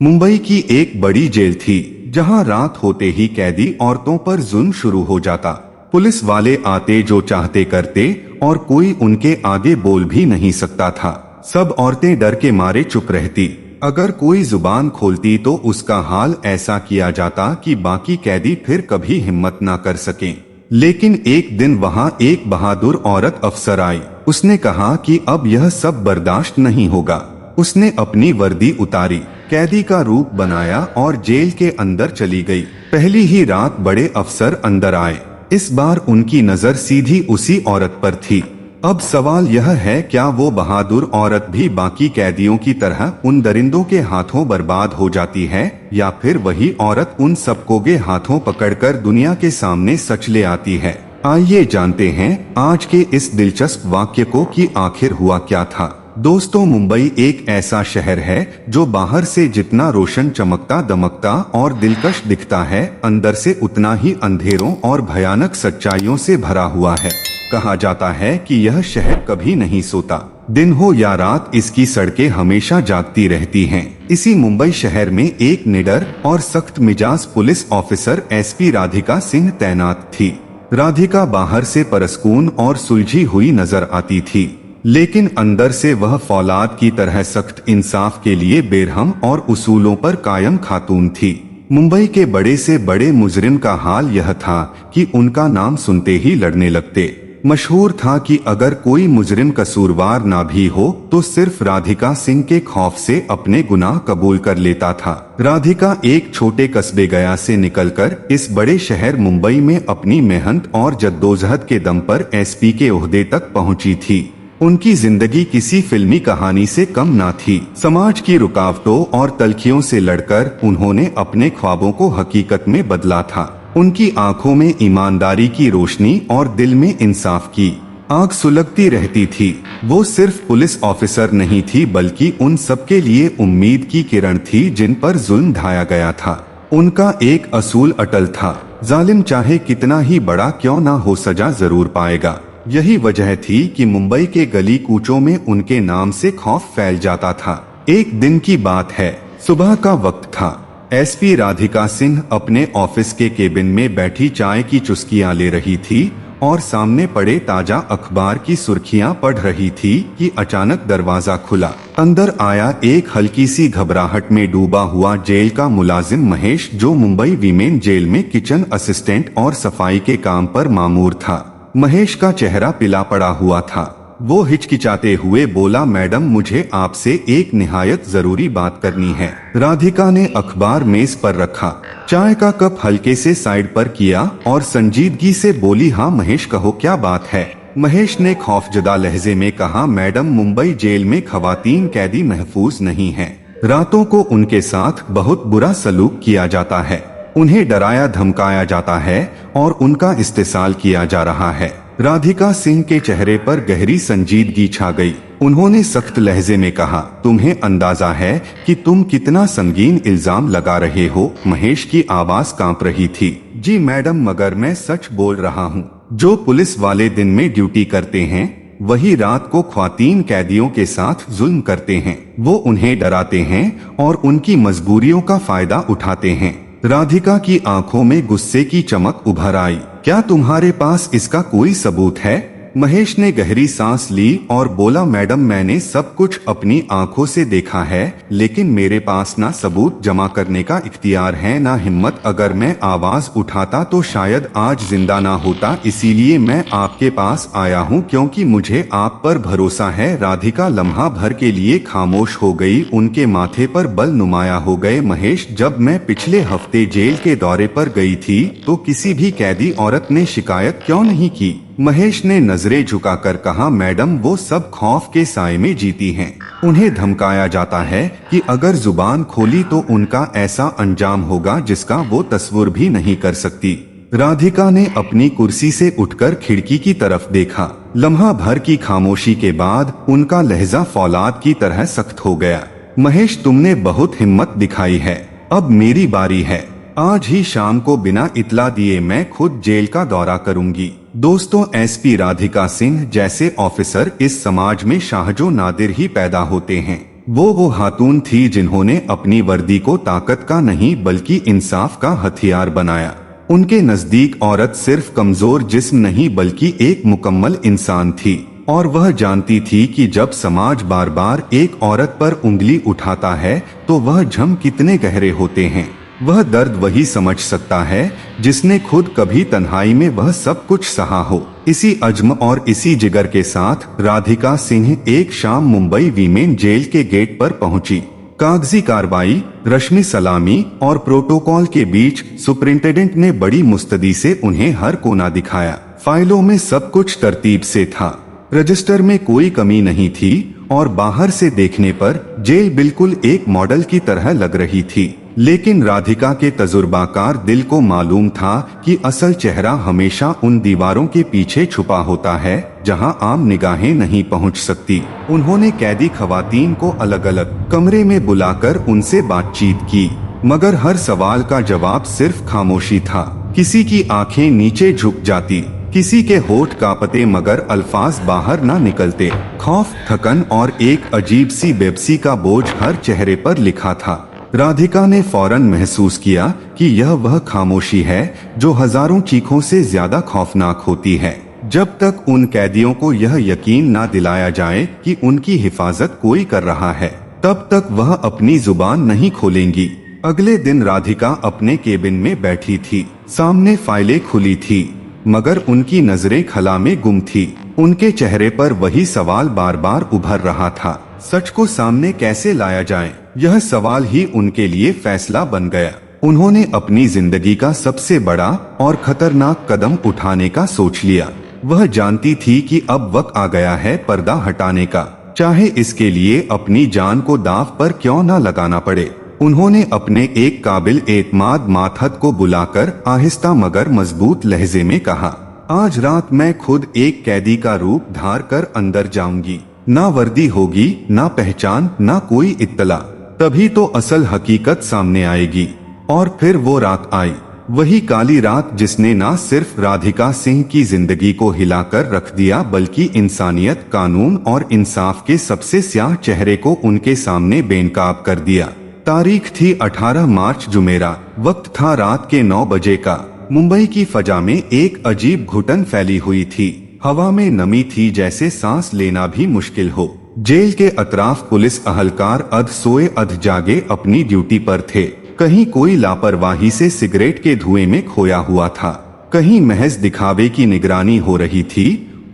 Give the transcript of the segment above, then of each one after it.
मुंबई की एक बड़ी जेल थी जहां रात होते ही कैदी औरतों पर जुल्म शुरू हो जाता। पुलिस वाले आते जो चाहते करते और कोई उनके आगे बोल भी नहीं सकता था। सब औरतें डर के मारे चुप रहती। अगर कोई जुबान खोलती तो उसका हाल ऐसा किया जाता कि बाकी कैदी फिर कभी हिम्मत ना कर सकें। लेकिन एक दिन वहां एक बहादुर औरत अफसर आई। उसने कहा कि अब यह सब बर्दाश्त नहीं होगा। उसने अपनी वर्दी उतारी, कैदी का रूप बनाया और जेल के अंदर चली गई। पहली ही रात बड़े अफसर अंदर आए। इस बार उनकी नजर सीधी उसी औरत पर थी। अब सवाल यह है, क्या वो बहादुर औरत भी बाकी कैदियों की तरह उन दरिंदों के हाथों बर्बाद हो जाती है, या फिर वही औरत उन सबको के हाथों पकड़कर दुनिया के सामने सच ले आती है। आइए जानते हैं आज के इस दिलचस्प वाक्य को कि आखिर हुआ क्या था। दोस्तों, मुंबई एक ऐसा शहर है जो बाहर से जितना रोशन चमकता दमकता और दिलकश दिखता है, अंदर से उतना ही अंधेरों और भयानक सच्चाइयों से भरा हुआ है। कहा जाता है कि यह शहर कभी नहीं सोता। दिन हो या रात इसकी सड़कें हमेशा जागती रहती हैं। इसी मुंबई शहर में एक निडर और सख्त मिजाज police officer SP Radhika Singh तैनात थी। राधिका बाहर से परस्कून और सुलझी हुई नजर आती थी, लेकिन अंदर से वह फौलाद की तरह सख्त इंसाफ के लिए बेरहम और उसूलों पर कायम खातून थी। मुंबई के बड़े से बड़े मुजरिम का हाल यह था कि उनका नाम सुनते ही लड़ने लगते। मशहूर था कि अगर कोई मुजरिम कसूरवार ना भी हो तो सिर्फ राधिका सिंह के खौफ से अपने गुनाह कबूल कर लेता था। राधिका एक छोटे कस्बे गया से निकलकर इस बड़े शहर मुंबई में अपनी मेहनत और जद्दोजहद के दम पर एसपी के ओहदे तक पहुंची थी। उनकी जिंदगी किसी फिल्मी कहानी से कम ना थी। समाज की रुकावटों और तलखियों से लड़कर उन्होंने अपने ख्वाबों को हकीकत में बदला था। उनकी आंखों में ईमानदारी की रोशनी और दिल में इंसाफ की आग सुलगती रहती थी। वो सिर्फ पुलिस ऑफिसर नहीं थी, बल्कि उन सबके लिए उम्मीद की किरण थी जिन पर जुल्म ढाया गया था। उनका एक असूल अटल था, जालिम चाहे कितना ही बड़ा क्यों ना हो, सजा जरूर पाएगा। यही वजह थी कि मुंबई के गली कूचों में उनके नाम से खौफ फैल जाता था। एक दिन की बात है, सुबह का वक्त था। एसपी राधिका सिंह अपने ऑफिस के केबिन में बैठी चाय की चुस्कियां ले रही थी और सामने पड़े ताजा अखबार की सुर्खियां पढ़ रही थी कि अचानक दरवाजा खुला। अंदर आया एक हल्की सी घबराहट में डूबा हुआ जेल का मुलाजिम महेश, जो मुंबई वीमेन जेल में किचन असिस्टेंट और सफाई के काम पर मामूर था। महेश का चेहरा पिला पड़ा हुआ था। वो हिचकिचाते हुए बोला, मैडम, मुझे आपसे एक निहायत जरूरी बात करनी है। राधिका ने अखबार मेज पर रखा, चाय का कप हल्के से साइड पर किया और संजीदगी से बोली, हाँ महेश, कहो क्या बात है। महेश ने खौफजदा लहजे में कहा, मैडम, मुंबई जेल में खवातीन कैदी महफूज नहीं हैं। रातों को उनके साथ बहुत बुरा सलूक किया जाता है। उन्हें डराया धमकाया जाता है और उनका इस्तेसाल किया जा रहा है। राधिका सिंह के चेहरे पर गहरी संजीदगी छा गई। उन्होंने सख्त लहजे में कहा, तुम्हें अंदाजा है कि तुम कितना संगीन इल्जाम लगा रहे हो। महेश की आवाज कांप रही थी। जी मैडम, मगर मैं सच बोल रहा हूँ। जो पुलिस वाले दिन में ड्यूटी करते हैं वही रात को ख्वातीन कैदियों के साथ जुल्म करते हैं। वो उन्हें डराते हैं और उनकी मजबूरियों का फायदा उठाते हैं। राधिका की आंखों में गुस्से की चमक उभर आई। क्या तुम्हारे पास इसका कोई सबूत है? महेश ने गहरी सांस ली और बोला, मैडम, मैंने सब कुछ अपनी आंखों से देखा है, लेकिन मेरे पास ना सबूत जमा करने का इख्तियार है ना हिम्मत। अगर मैं आवाज उठाता तो शायद आज जिंदा ना होता, इसीलिए मैं आपके पास आया हूँ क्योंकि मुझे आप पर भरोसा है। राधिका लम्हा भर के लिए खामोश हो गई। उनके माथे पर बल नुमाया हो गए। महेश, जब मैं पिछले हफ्ते जेल के दौरे पर गई थी तो किसी भी कैदी औरत ने शिकायत क्यों नहीं की? महेश ने नजरें झुकाकर कहा, मैडम, वो सब खौफ के साए में जीती हैं। उन्हें धमकाया जाता है कि अगर जुबान खोली तो उनका ऐसा अंजाम होगा जिसका वो तस्वुर भी नहीं कर सकती। राधिका ने अपनी कुर्सी से उठकर खिड़की की तरफ देखा। लम्हा भर की खामोशी के बाद उनका लहजा फौलाद की तरह सख्त हो गया। महेश, तुमने बहुत हिम्मत दिखाई है। अब मेरी बारी है। आज ही शाम को बिना इत्ला दिए मैं खुद जेल का दौरा करूंगी। दोस्तों, एसपी राधिका सिंह जैसे ऑफिसर इस समाज में शाहजो नादिर ही पैदा होते हैं। वो खातून थी जिन्होंने अपनी वर्दी को ताकत का नहीं बल्कि इंसाफ का हथियार बनाया। उनके नजदीक औरत सिर्फ कमजोर जिस्म नहीं बल्कि एक मुकम्मल इंसान थी, और वह जानती थी कि जब समाज बार बार एक औरत पर उंगली उठाता है तो वह जख्म कितने गहरे होते हैं। वह दर्द वही समझ सकता है जिसने खुद कभी तन्हाई में वह सब कुछ सहा हो। इसी अज़्म और इसी जिगर के साथ राधिका सिंह एक शाम मुंबई वीमेन जेल के गेट पर पहुंची। कागजी कार्रवाई, रस्मी सलामी और प्रोटोकॉल के बीच सुपरिंटेंडेंट ने बड़ी मुस्तैदी से उन्हें हर कोना दिखाया। फाइलों में सब कुछ तरतीब से था, रजिस्टर में कोई कमी नहीं थी और बाहर से देखने पर जेल बिल्कुल एक मॉडल की तरह लग रही थी। लेकिन राधिका के तजुर्बाकार दिल को मालूम था कि असल चेहरा हमेशा उन दीवारों के पीछे छुपा होता है जहां आम निगाहें नहीं पहुंच सकती। उन्होंने कैदी खवातीन को अलग अलग कमरे में बुलाकर उनसे बातचीत की, मगर हर सवाल का जवाब सिर्फ खामोशी था। किसी की आंखें नीचे झुक जाती, किसी के होठ कांपते मगर अल्फाज बाहर ना निकलते। खौफ, थकन और एक अजीब सी बेबसी का बोझ हर चेहरे पर लिखा था। राधिका ने फौरन महसूस किया कि यह वह खामोशी है जो हजारों चीखों से ज्यादा खौफनाक होती है। जब तक उन कैदियों को यह यकीन ना दिलाया जाए कि उनकी हिफाजत कोई कर रहा है, तब तक वह अपनी जुबान नहीं खोलेंगी। अगले दिन राधिका अपने केबिन में बैठी थी। सामने फाइलें खुली थी, मगर उनकी नजरें खला में गुम थी। उनके चेहरे पर वही सवाल बार बार उभर रहा था, सच को सामने कैसे लाया जाए? यह सवाल ही उनके लिए फैसला बन गया। उन्होंने अपनी जिंदगी का सबसे बड़ा और खतरनाक कदम उठाने का सोच लिया। वह जानती थी कि अब वक्त आ गया है पर्दा हटाने का, चाहे इसके लिए अपनी जान को दांव पर क्यों न लगाना पड़े। उन्होंने अपने एक काबिल एतमाद मातहत को बुलाकर आहिस्ता मगर मजबूत लहजे में कहा, आज रात मैं खुद एक कैदी का रूप धार कर अंदर जाऊंगी। ना वर्दी होगी, ना पहचान, ना कोई इत्तला। तभी तो असल हकीकत सामने आएगी। और फिर वो रात आई, वही काली रात जिसने ना सिर्फ राधिका सिंह की जिंदगी को हिलाकर रख दिया बल्कि इंसानियत, कानून और इंसाफ के सबसे स्याह चेहरे को उनके सामने बेनकाब कर दिया। तारीख थी 18 मार्च जुमेरा। वक्त था रात के 9 बजे का। मुंबई की फजा में एक अजीब घुटन फैली हुई थी। हवा में नमी थी जैसे सांस लेना भी मुश्किल हो। जेल के अतराफ पुलिस अहलकार अध सोए अध जागे अपनी ड्यूटी पर थे। कहीं कोई लापरवाही से सिगरेट के धुएं में खोया हुआ था, कहीं महज दिखावे की निगरानी हो रही थी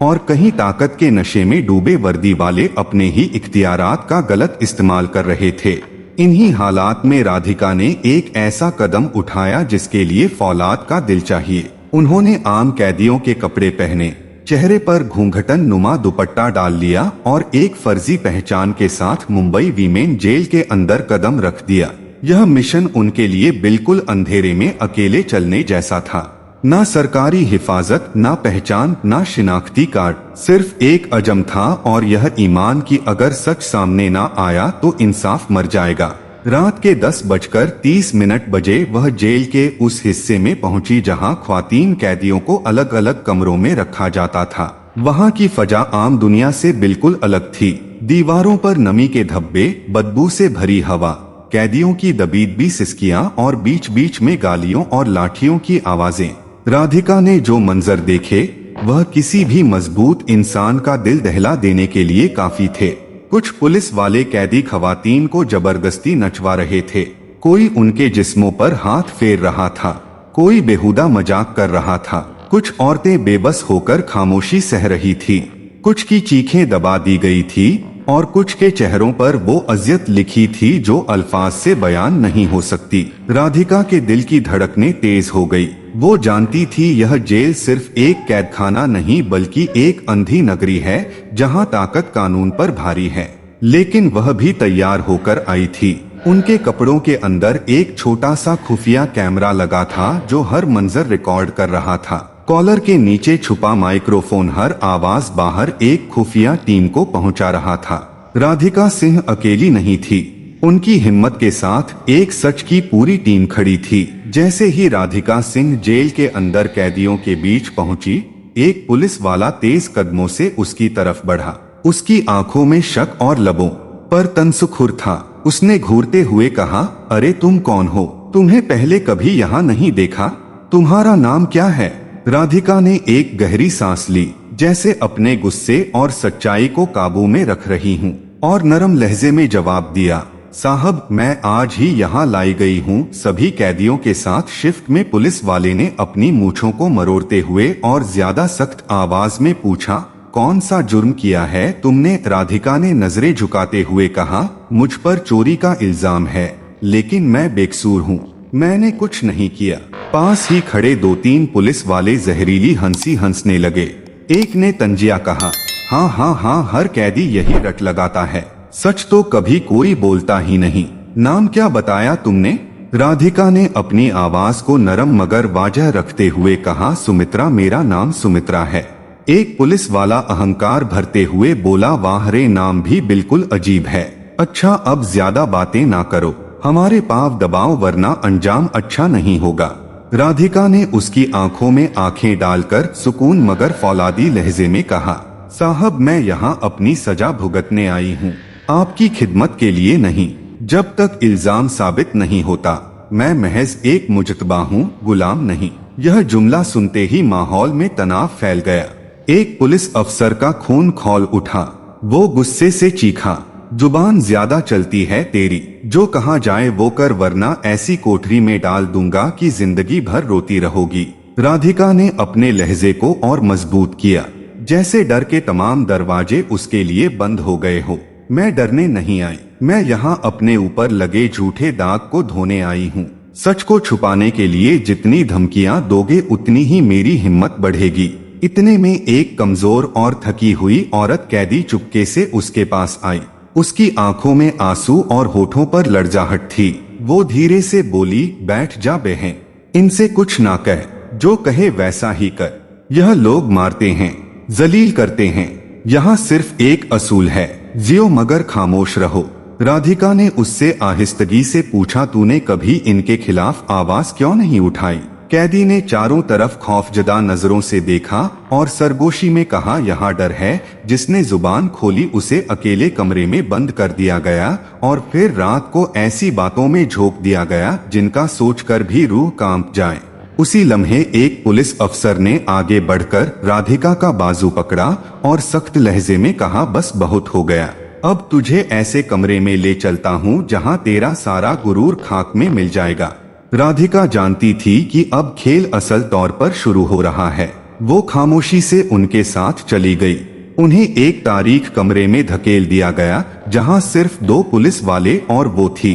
और कहीं ताकत के नशे में डूबे वर्दी वाले अपने ही इख्तियारात का गलत इस्तेमाल कर रहे थे। इन्हीं हालात में राधिका ने एक ऐसा कदम उठाया जिसके लिए फौलाद का दिल चाहिए। उन्होंने आम कैदियों के कपड़े पहने, चेहरे पर घूंघटन नुमा दुपट्टा डाल लिया और एक फर्जी पहचान के साथ मुंबई वीमेन जेल के अंदर कदम रख दिया। यह मिशन उनके लिए बिल्कुल अंधेरे में अकेले चलने जैसा था। ना सरकारी हिफाजत, ना पहचान, ना शिनाख्ती कार्ड, सिर्फ एक अजम था और यह ईमान की अगर सच सामने ना आया तो इंसाफ मर जाएगा। रात के 10:30 बजे वह जेल के उस हिस्से में पहुंची जहां ख्वातीन कैदियों को अलग अलग कमरों में रखा जाता था। वहां की फजा आम दुनिया से बिल्कुल अलग थी। दीवारों पर नमी के धब्बे, बदबू से भरी हवा, कैदियों की दबीदबी सिसकियां और बीच बीच में गालियों और लाठियों की आवाजें। राधिका ने जो मंजर देखे वह किसी भी मजबूत इंसान का दिल दहला देने के लिए काफी थे। कुछ पुलिस वाले कैदी खवातीन को जबरदस्ती नचवा रहे थे, कोई उनके जिस्मों पर हाथ फेर रहा था, कोई बेहुदा मजाक कर रहा था। कुछ औरतें बेबस होकर खामोशी सह रही थी, कुछ की चीखें दबा दी गई थी और कुछ के चेहरों पर वो अजियत लिखी थी जो अल्फाज से बयान नहीं हो सकती। राधिका के दिल की धड़कनें तेज हो गई। वो जानती थी यह जेल सिर्फ एक कैदखाना नहीं बल्कि एक अंधी नगरी है जहां ताकत कानून पर भारी है। लेकिन वह भी तैयार होकर आई थी। उनके कपड़ों के अंदर एक छोटा सा खुफिया कैमरा लगा था जो हर मंजर रिकॉर्ड कर रहा था। कॉलर के नीचे छुपा माइक्रोफोन हर आवाज बाहर एक खुफिया टीम को पहुंचा रहा था। राधिका सिंह अकेली नहीं थी, उनकी हिम्मत के साथ एक सच की पूरी टीम खड़ी थी। जैसे ही राधिका सिंह जेल के अंदर कैदियों के बीच पहुंची, एक पुलिस वाला तेज कदमों से उसकी तरफ बढ़ा। उसकी आंखों में शक और लबों पर तनसुखुर था। उसने घूरते हुए कहा, अरे तुम कौन हो? तुम्हें पहले कभी यहाँ नहीं देखा। तुम्हारा नाम क्या है? राधिका ने एक गहरी सांस ली, जैसे अपने गुस्से और सच्चाई को काबू में रख रही हूँ, और नरम लहजे में जवाब दिया, साहब मैं आज ही यहाँ लाई गई हूँ। सभी कैदियों के साथ शिफ्ट में पुलिस वाले ने अपनी मूंछों को मरोड़ते हुए और ज्यादा सख्त आवाज में पूछा, कौन सा जुर्म किया है तुमने? राधिका ने नजरें झुकाते हुए कहा, मुझ पर चोरी का इल्जाम है, लेकिन मैं बेकसूर हूँ, मैंने कुछ नहीं किया। पास ही खड़े 2-3 पुलिस वाले जहरीली हंसी हंसने लगे। एक ने तंजिया कहा, हाँ हाँ हाँ, हर कैदी यही रट लगाता है, सच तो कभी कोई बोलता ही नहीं। नाम क्या बताया तुमने? राधिका ने अपनी आवाज को नरम मगर वाजह रखते हुए कहा, सुमित्रा, मेरा नाम सुमित्रा है। एक पुलिस वाला अहंकार भरते हुए बोला, वाह रे, नाम भी बिल्कुल अजीब है। अच्छा अब ज्यादा बातें ना करो, हमारे पांव दबाओ वरना अंजाम अच्छा नहीं होगा। राधिका ने उसकी आंखों में आंखें डालकर सुकून मगर फौलादी लहजे में कहा, साहब मैं यहाँ अपनी सजा भुगतने आई हूँ, आपकी खिदमत के लिए नहीं। जब तक इल्जाम साबित नहीं होता मैं महज एक मुजतबा हूँ, गुलाम नहीं। यह जुमला सुनते ही माहौल में तनाव फैल गया। एक पुलिस अफसर का खून खौल उठा। वो गुस्से से चीखा, जुबान ज्यादा चलती है तेरी, जो कहा जाए वो कर वरना ऐसी कोठरी में डाल दूंगा कि जिंदगी भर रोती रहोगी। राधिका ने अपने लहजे को और मजबूत किया, जैसे डर के तमाम दरवाजे उसके लिए बंद हो गए हो। मैं डरने नहीं आई, मैं यहाँ अपने ऊपर लगे झूठे दाग को धोने आई हूँ। सच को छुपाने के लिए जितनी धमकियाँ दोगे उतनी ही मेरी हिम्मत बढ़ेगी। इतने में एक कमजोर और थकी हुई औरत कैदी चुपके से उसके पास आई। उसकी आंखों में आंसू और होठों पर लड़जाहट थी। वो धीरे से बोली, बैठ जा बहन, इनसे कुछ ना कह, जो कहे वैसा ही कर। यह लोग मारते हैं, जलील करते हैं, यहाँ सिर्फ एक असूल है, जियो मगर खामोश रहो। राधिका ने उससे आहिस्तगी से पूछा, तूने कभी इनके खिलाफ आवाज क्यों नहीं उठाई? कैदी ने चारों तरफ खौफजदा नजरों से देखा और सरगोशी में कहा, यहाँ डर है। जिसने जुबान खोली उसे अकेले कमरे में बंद कर दिया गया और फिर रात को ऐसी बातों में झोंक दिया गया जिनका सोचकर भी रूह कांप जाए। उसी लम्हे एक पुलिस अफसर ने आगे बढ़कर राधिका का बाजू पकड़ा और सख्त लहजे में कहा, बस बहुत हो गया, अब तुझे ऐसे कमरे में ले चलता हूँ जहाँ तेरा सारा गुरूर खाक में मिल जाएगा। राधिका जानती थी कि अब खेल असल तौर पर शुरू हो रहा है। वो खामोशी से उनके साथ चली गई। उन्हें एक तारीख कमरे में धकेल दिया गया जहां सिर्फ 2 पुलिस वाले और वो थी।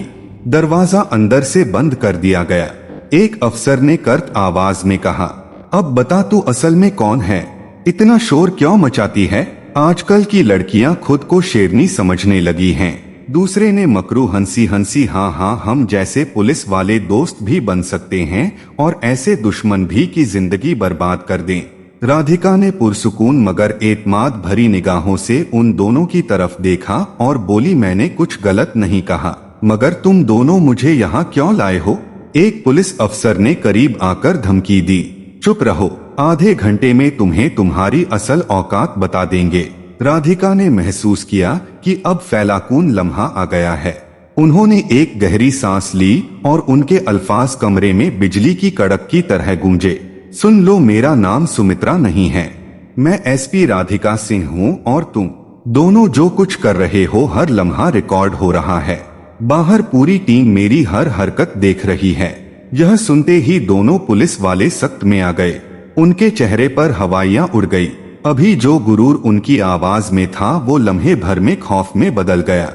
दरवाजा अंदर से बंद कर दिया गया। एक अफसर ने कर्क आवाज में कहा, अब बता तू असल में कौन है? इतना शोर क्यों मचाती है? आजकल की लड़कियां खुद को शेरनी समझने लगी हैं। दूसरे ने मकरू हंसी हंसी, हाँ हाँ, हम जैसे पुलिस वाले दोस्त भी बन सकते हैं और ऐसे दुश्मन भी कि जिंदगी बर्बाद कर दें। राधिका ने पुरसुकून मगर एतमाद भरी निगाहों से उन दोनों की तरफ देखा और बोली, मैंने कुछ गलत नहीं कहा, मगर तुम दोनों मुझे यहाँ क्यों लाए हो? एक पुलिस अफसर ने करीब आकर धमकी दी, चुप रहो, आधे घंटे में तुम्हें तुम्हारी असल औकात बता देंगे। राधिका ने महसूस किया कि अब फैलाकून लम्हा आ गया है। उन्होंने एक गहरी सांस ली और उनके अल्फाज कमरे में बिजली की कड़क की तरह गूंजे। सुन लो, मेरा नाम सुमित्रा नहीं है, मैं एसपी राधिका सिंह हूँ और तुम दोनों जो कुछ कर रहे हो हर लम्हा रिकॉर्ड हो रहा है। बाहर पूरी टीम मेरी हर हरकत देख रही है। यह सुनते ही दोनों पुलिस वाले सख्त में आ गए। उनके चेहरे पर हवाइयां उड़ गई। अभी जो गुरूर उनकी आवाज में था वो लम्हे भर में खौफ में बदल गया।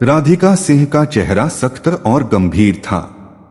राधिका सिंह का चेहरा सख्त और गंभीर था।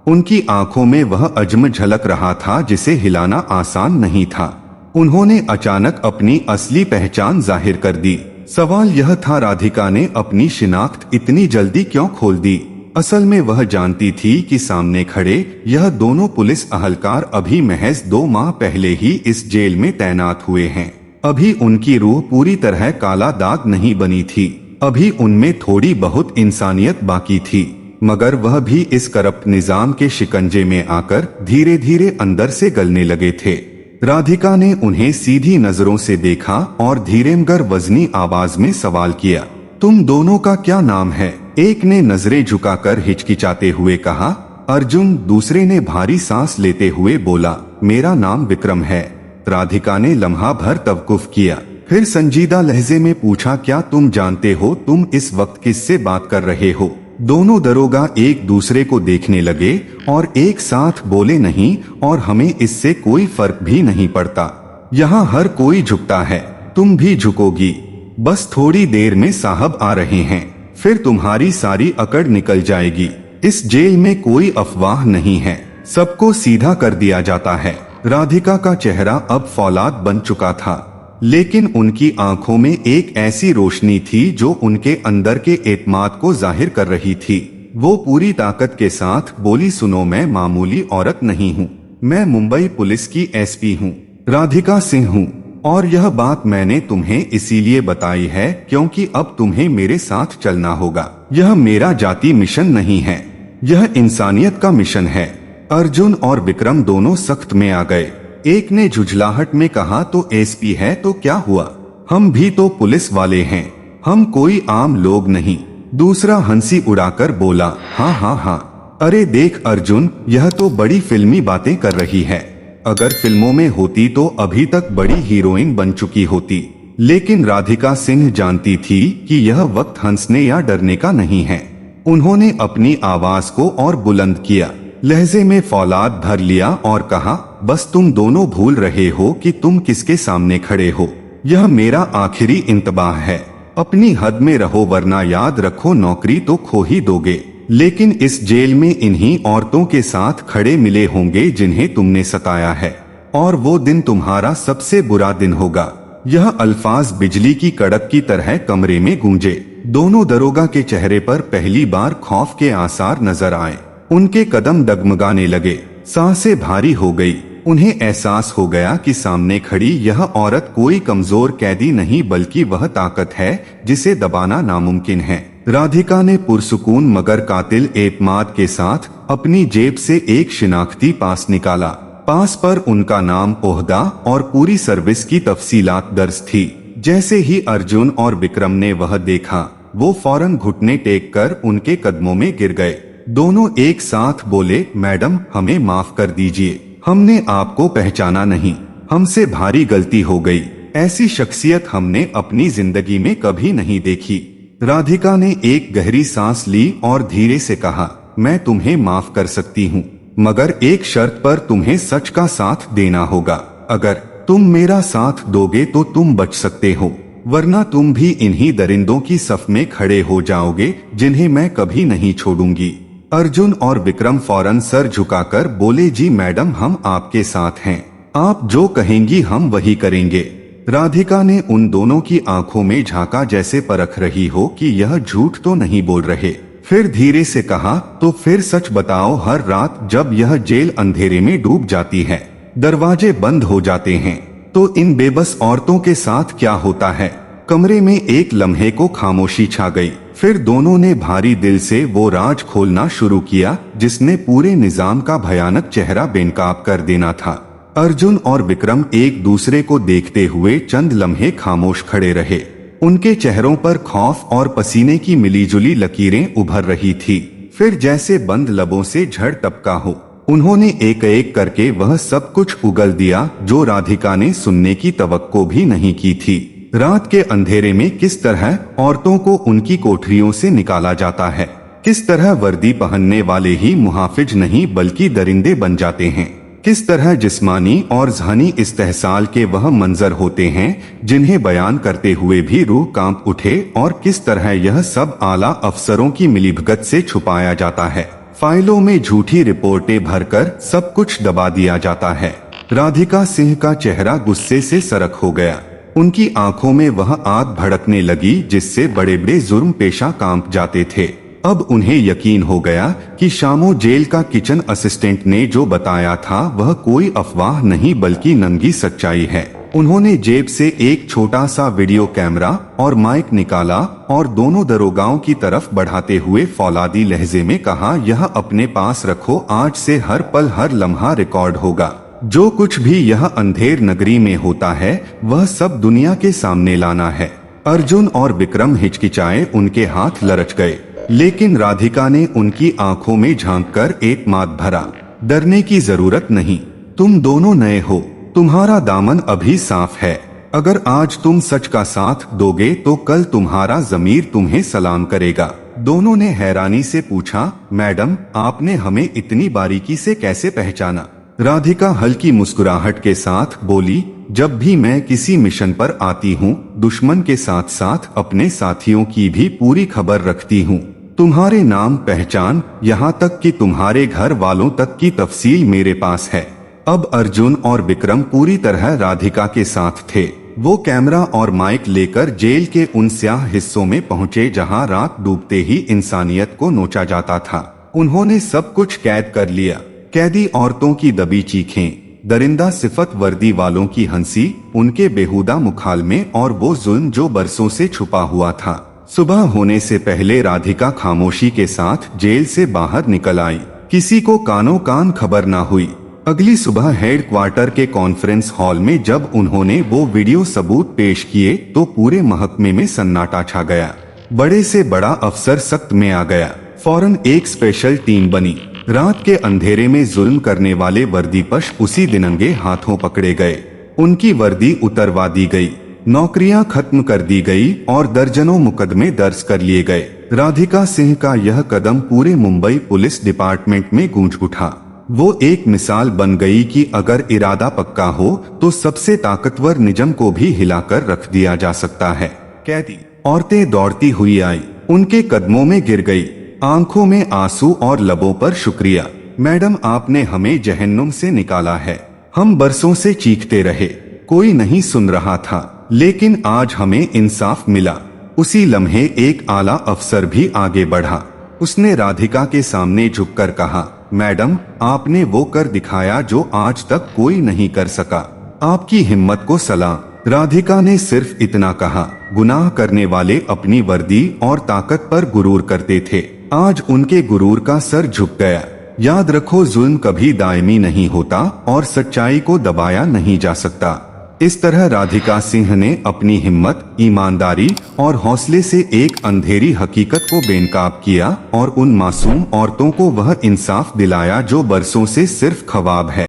उनकी आंखों में वह अजम झलक रहा था जिसे हिलाना आसान नहीं था। उन्होंने अचानक अपनी असली पहचान जाहिर कर दी। सवाल यह था, राधिका ने अपनी शिनाख्त इतनी जल्दी क्यों खोल दी? असल में वह जानती थी कि सामने खड़े यह दोनों पुलिस अहलकार अभी महज 2 माह पहले ही इस जेल में तैनात हुए हैं। अभी उनकी रूह पूरी तरह काला दाग नहीं बनी थी। अभी उनमें थोड़ी बहुत इंसानियत बाकी थी, मगर वह भी इस करप्ट निजाम के शिकंजे में आकर धीरे धीरे अंदर से गलने लगे थे। राधिका ने उन्हें सीधी नजरों से देखा और धीरे मगर वजनी आवाज में सवाल किया, तुम दोनों का क्या नाम है? एक ने नजरें झुकाकर हिचकिचाते हुए कहा। अर्जुन। दूसरे ने भारी सांस लेते हुए बोला, मेरा नाम विक्रम है। राधिका ने लम्हा भर तवक्कुफ किया, फिर संजीदा लहजे में पूछा, क्या तुम जानते हो तुम इस वक्त किससे बात कर रहे हो? दोनों दरोगा एक दूसरे को देखने लगे और एक साथ बोले, नहीं, और हमें इससे कोई फर्क भी नहीं पड़ता। यहाँ हर कोई झुकता है, तुम भी झुकोगी। बस थोड़ी देर में साहब आ रहे हैं, फिर तुम्हारी सारी अकड़ निकल जाएगी। इस जेल में कोई अफवाह नहीं है, सबको सीधा कर दिया जाता है। राधिका का चेहरा अब फौलाद बन चुका था, लेकिन उनकी आंखों में एक ऐसी रोशनी थी जो उनके अंदर के एतमाद को जाहिर कर रही थी। वो पूरी ताकत के साथ बोली, सुनो, मैं मामूली औरत नहीं हूँ, मैं मुंबई पुलिस की एसपी हूँ, राधिका सिंह हूँ। और यह बात मैंने तुम्हें इसीलिए बताई है क्योंकि अब तुम्हें मेरे साथ चलना होगा। यह मेरा जाति मिशन नहीं है, यह इंसानियत का मिशन है। अर्जुन और विक्रम दोनों सख्त में आ गए। एक ने झुझलाहट में कहा, तो एसपी है तो क्या हुआ, हम भी तो पुलिस वाले हैं, हम कोई आम लोग नहीं। दूसरा हंसी उड़ाकर बोला, हाँ हाँ हाँ, अरे देख अर्जुन, यह तो बड़ी फिल्मी बातें कर रही है। अगर फिल्मों में होती तो अभी तक बड़ी हीरोइन बन चुकी होती। लेकिन राधिका सिंह जानती थी कि यह वक्त हंसने या डरने का नहीं है। उन्होंने अपनी आवाज को और बुलंद किया, लहजे में फौलाद भर लिया और कहा, बस तुम दोनों भूल रहे हो कि तुम किसके सामने खड़े हो। यह मेरा आखिरी इंतबाह है, अपनी हद में रहो वरना याद रखो नौकरी तो खो ही दोगे। लेकिन इस जेल में इन्हीं औरतों के साथ खड़े मिले होंगे जिन्हें तुमने सताया है, और वो दिन तुम्हारा सबसे बुरा दिन होगा। यह अल्फाज बिजली की कड़क की तरह कमरे में गूंजे। दोनों दरोगा के चेहरे पर पहली बार खौफ के आसार नजर आए। उनके कदम डगमगाने लगे, सांसें भारी हो गई। उन्हें एहसास हो गया कि सामने खड़ी यह औरत कोई कमजोर कैदी नहीं बल्कि वह ताकत है जिसे दबाना नामुमकिन है। राधिका ने पुरसुकून मगर कातिल एतमाद के साथ अपनी जेब से एक शिनाख्ती पास निकाला। पास पर उनका नाम, ओहदा और पूरी सर्विस की तफसीलात दर्ज थी। जैसे ही अर्जुन और विक्रम ने वह देखा, वो फौरन घुटने टेक कर उनके कदमों में गिर गए। दोनों एक साथ बोले, मैडम हमें माफ कर दीजिए, हमने आपको पहचाना नहीं, हमसे भारी गलती हो गई। ऐसी शख्सियत हमने अपनी जिंदगी में कभी नहीं देखी। राधिका ने एक गहरी सांस ली और धीरे से कहा, मैं तुम्हें माफ कर सकती हूँ, मगर एक शर्त पर तुम्हें सच का साथ देना होगा। अगर तुम मेरा साथ दोगे तो तुम बच सकते हो, वरना तुम भी इन्हीं दरिंदों की सफ में खड़े हो जाओगे जिन्हें मैं कभी नहीं छोड़ूंगी। अर्जुन और विक्रम फौरन सर झुकाकर बोले, जी मैडम, हम आपके साथ हैं, आप जो कहेंगी हम वही करेंगे। राधिका ने उन दोनों की आंखों में झांका जैसे परख रही हो कि यह झूठ तो नहीं बोल रहे। फिर धीरे से कहा, तो फिर सच बताओ, हर रात जब यह जेल अंधेरे में डूब जाती है, दरवाजे बंद हो जाते हैं, तो इन बेबस औरतों के साथ क्या होता है? कमरे में एक लम्हे को खामोशी छा गई। फिर दोनों ने भारी दिल से वो राज खोलना शुरू किया जिसने पूरे निजाम का भयानक चेहरा बेनकाब कर देना था। अर्जुन और विक्रम एक दूसरे को देखते हुए चंद लम्हे खामोश खड़े रहे। उनके चेहरों पर खौफ और पसीने की मिलीजुली लकीरें उभर रही थी। फिर जैसे बंद लबों से झड़ टपका हो, उन्होंने एक एक करके वह सब कुछ उगल दिया जो राधिका ने सुनने की तवक्को भी नहीं की थी। रात के अंधेरे में किस तरह औरतों को उनकी कोठरियों से निकाला जाता है, किस तरह वर्दी पहनने वाले ही मुहाफिज नहीं बल्कि दरिंदे बन जाते हैं, किस तरह जिस्मानी और ज़हनी इस्तेहसाल के वह मंजर होते हैं जिन्हें बयान करते हुए भी रूह कांप उठे, और किस तरह यह सब आला अफसरों की मिलीभगत से छुपाया जाता है। फाइलों में झूठी रिपोर्टें भरकर सब कुछ दबा दिया जाता है। राधिका सिंह का चेहरा गुस्से से सरक हो गया। उनकी आंखों में वह आग भड़कने लगी जिससे बड़े बड़े जुर्म पेशा कांप जाते थे। अब उन्हें यकीन हो गया कि शामो जेल का किचन असिस्टेंट ने जो बताया था वह कोई अफवाह नहीं बल्कि नंगी सच्चाई है। उन्होंने जेब से एक छोटा सा वीडियो कैमरा और माइक निकाला और दोनों दरोगाओं की तरफ बढ़ाते हुए फौलादी लहजे में कहा, यह अपने पास रखो, आज से हर पल हर लम्हा रिकॉर्ड होगा। जो कुछ भी यह अंधेर नगरी में होता है वह सब दुनिया के सामने लाना है। अर्जुन और विक्रम हिचकिचाए उनके हाथ लरच गए, लेकिन राधिका ने उनकी आंखों में झांककर एक मात भरा, डरने की जरूरत नहीं, तुम दोनों नए हो, तुम्हारा दामन अभी साफ है। अगर आज तुम सच का साथ दोगे तो कल तुम्हारा ज़मीर तुम्हें सलाम करेगा। दोनों ने हैरानी से पूछा, मैडम आपने हमें इतनी बारीकी से कैसे पहचाना? राधिका हल्की मुस्कुराहट के साथ बोली, जब भी मैं किसी मिशन पर आती हूँ, दुश्मन के साथ साथ अपने साथियों की भी पूरी खबर रखती हूँ। तुम्हारे नाम, पहचान, यहाँ तक कि तुम्हारे घर वालों तक की तफसील मेरे पास है। अब अर्जुन और विक्रम पूरी तरह राधिका के साथ थे। वो कैमरा और माइक लेकर जेल के उन स्याह हिस्सों में पहुंचे जहां रात डूबते ही इंसानियत को नोचा जाता था। उन्होंने सब कुछ कैद कर लिया, कैदी औरतों की दबी चीखें, दरिंदा सिफत वर्दी वालों की हंसी, उनके बेहुदा मुखालमे और वो जुल्म जो बरसों से छुपा हुआ था। सुबह होने से पहले राधिका खामोशी के साथ जेल से बाहर निकल आई। किसी को कानों कान खबर ना हुई। अगली सुबह हेडक्वार्टर के कॉन्फ्रेंस हॉल में जब उन्होंने वो वीडियो सबूत पेश किए तो पूरे महकमे में सन्नाटा छा गया। बड़े से बड़ा अफसर सख्त में आ गया। फौरन एक स्पेशल टीम बनी। रात के अंधेरे में जुल्म करने वाले वर्दीपश उसी दिन नंगे हाथों पकड़े गए। उनकी वर्दी उतरवा दी गई, नौकरियां खत्म कर दी गई और दर्जनों मुकदमे दर्ज कर लिए गए। राधिका सिंह का यह कदम पूरे मुंबई पुलिस डिपार्टमेंट में गूंज उठा। वो एक मिसाल बन गई कि अगर इरादा पक्का हो तो सबसे ताकतवर निज़ाम को भी हिलाकर रख दिया जा सकता है। कैदी औरतें दौड़ती हुई आई, उनके कदमों में गिर गई, आंखों में आंसू और लबों पर शुक्रिया। मैडम आपने हमें जहन्नुम से निकाला है। हम बरसों से चीखते रहे, कोई नहीं सुन रहा था, लेकिन आज हमें इंसाफ मिला। उसी लम्हे एक आला अफसर भी आगे बढ़ा। उसने राधिका के सामने झुककर कहा, मैडम आपने वो कर दिखाया जो आज तक कोई नहीं कर सका। आपकी हिम्मत को सलाम। राधिका ने सिर्फ इतना कहा, गुनाह करने वाले अपनी वर्दी और ताकत पर गुरूर करते थे, आज उनके गुरूर का सर झुक गया। याद रखो, जुल्म कभी दायमी नहीं होता और सच्चाई को दबाया नहीं जा सकता। इस तरह राधिका सिंह ने अपनी हिम्मत, ईमानदारी और हौसले से एक अंधेरी हकीकत को बेनकाब किया और उन मासूम औरतों को वह इंसाफ दिलाया जो बरसों से सिर्फ ख्वाब है।